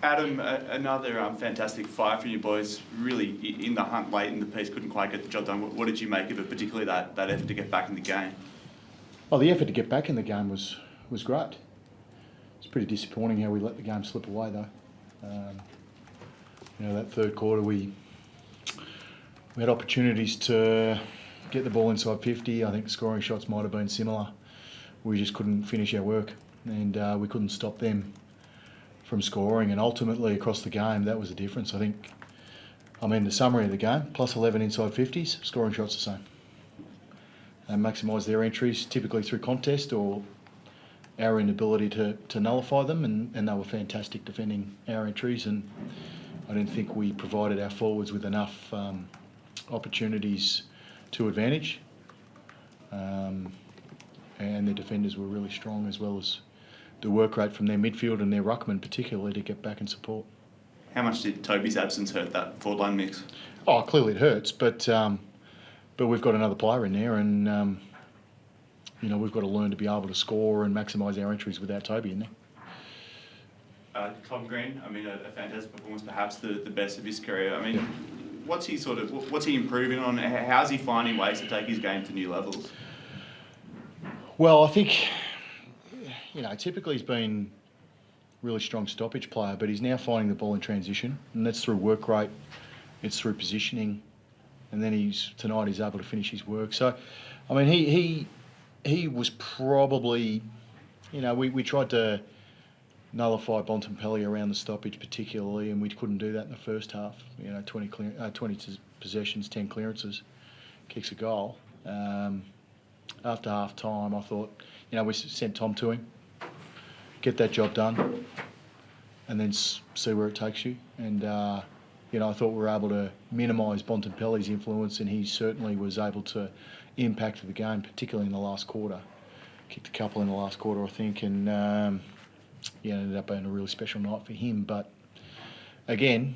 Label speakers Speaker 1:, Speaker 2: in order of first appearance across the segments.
Speaker 1: Adam, another fantastic fight for you boys. Really in the hunt late in the piece, couldn't quite get the job done. What did you make of it, particularly that effort to get back in the game?
Speaker 2: Well, the effort to get back in the game was great. It's pretty disappointing how we let the game slip away, though. That third quarter we had opportunities to get the ball inside 50. I think the scoring shots might have been similar. We just couldn't finish our work, and we couldn't stop them from scoring. And ultimately, across the game, that was the difference. The summary of the game: plus 11 inside 50s, scoring shots the same. They maximised their entries, typically through contest or our inability to nullify them, and they were fantastic defending our entries. And I didn't think we provided our forwards with enough opportunities to advantage. And their defenders were really strong, as well as the work rate from their midfield and their ruckman particularly to get back and support.
Speaker 1: How much did Toby's absence hurt that forward line mix?
Speaker 2: Oh, clearly it hurts, but we've got another player in there, and we've got to learn to be able to score and maximise our entries without Toby in there.
Speaker 1: Tom Green, a fantastic performance, perhaps the best of his career.
Speaker 2: Yeah.
Speaker 1: What's he improving on? How's he finding ways to take his game to new levels?
Speaker 2: Well, I think, typically he's been a really strong stoppage player, but he's now finding the ball in transition, and that's through work rate, it's through positioning, and then tonight he's able to finish his work. So, he was probably, we tried to nullify Bontempelli around the stoppage particularly, and we couldn't do that in the first half. 20 possessions, 10 clearances, kicks a goal. After half time, I thought, we sent Tom to him, get that job done, and then see where it takes you. And I thought we were able to minimise Bontempelli's influence, and he certainly was able to impact the game, particularly in the last quarter. Kicked a couple in the last quarter, I think, and ended up being a really special night for him. But again,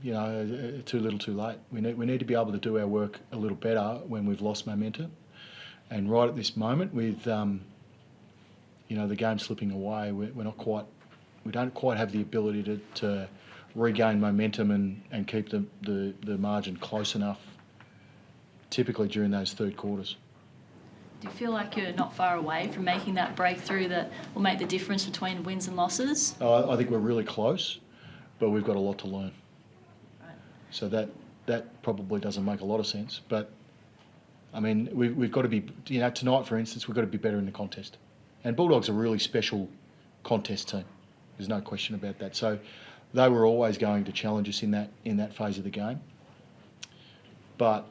Speaker 2: too little, too late. We need to be able to do our work a little better when we've lost momentum. And right at this moment, with the game slipping away, we don't quite have the ability to regain momentum and keep the margin close enough, typically during those third quarters.
Speaker 3: Do you feel like you're not far away from making that breakthrough that will make the difference between wins and losses?
Speaker 2: I think we're really close, but we've got a lot to learn.
Speaker 3: Right.
Speaker 2: So that probably doesn't make a lot of sense. But, we've got to be, tonight, for instance, we've got to be better in the contest. And Bulldogs are a really special contest team. There's no question about that. So they were always going to challenge us in that phase of the game. But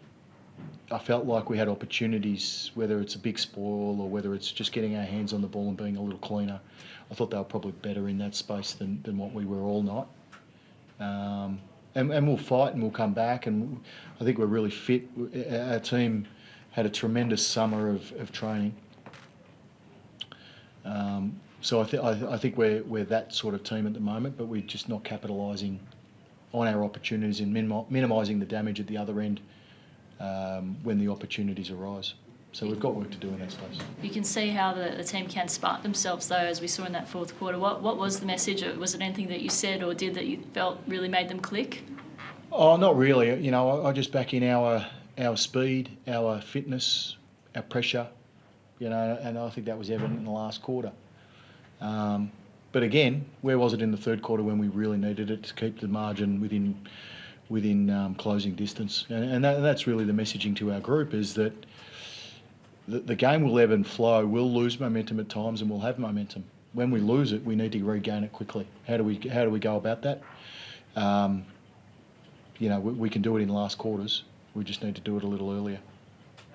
Speaker 2: I felt like we had opportunities, whether it's a big spoil or whether it's just getting our hands on the ball and being a little cleaner. I thought they were probably better in that space than what we were all night. And we'll fight and we'll come back, and I think we're really fit. Our team had a tremendous summer of training. So I think we're that sort of team at the moment, but we're just not capitalising on our opportunities and minimising the damage at the other end when the opportunities arise. So we've got work to do in that space.
Speaker 3: You can see how the team can spark themselves, though, as we saw in that fourth quarter. What was the message? Was it anything that you said or did that you felt really made them click?
Speaker 2: Oh, not really. I just back in our speed, our fitness, our pressure, and I think that was evident in the last quarter. But again, where was it in the third quarter when we really needed it to keep the margin within closing distance? And that's really the messaging to our group, is that the game will ebb and flow. We'll lose momentum at times and we'll have momentum. When we lose it, we need to regain it quickly. How do we go about that? We can do it in last quarters. We just need to do it a little earlier.